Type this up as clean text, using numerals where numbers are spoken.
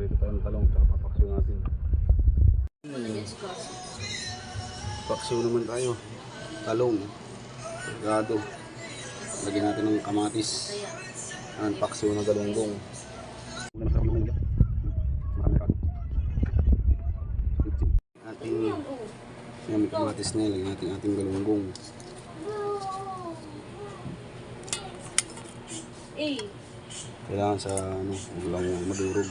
Prito tayo ng talong, tsaka papaksiw natin. Paksiw naman tayo. Talong. Gado. Lagyan natin ng kamatis. Ang paksiw na galunggong. Ating may kamatis na, lagyan natin ating galunggong. Kailangan sa ano, walang madurog.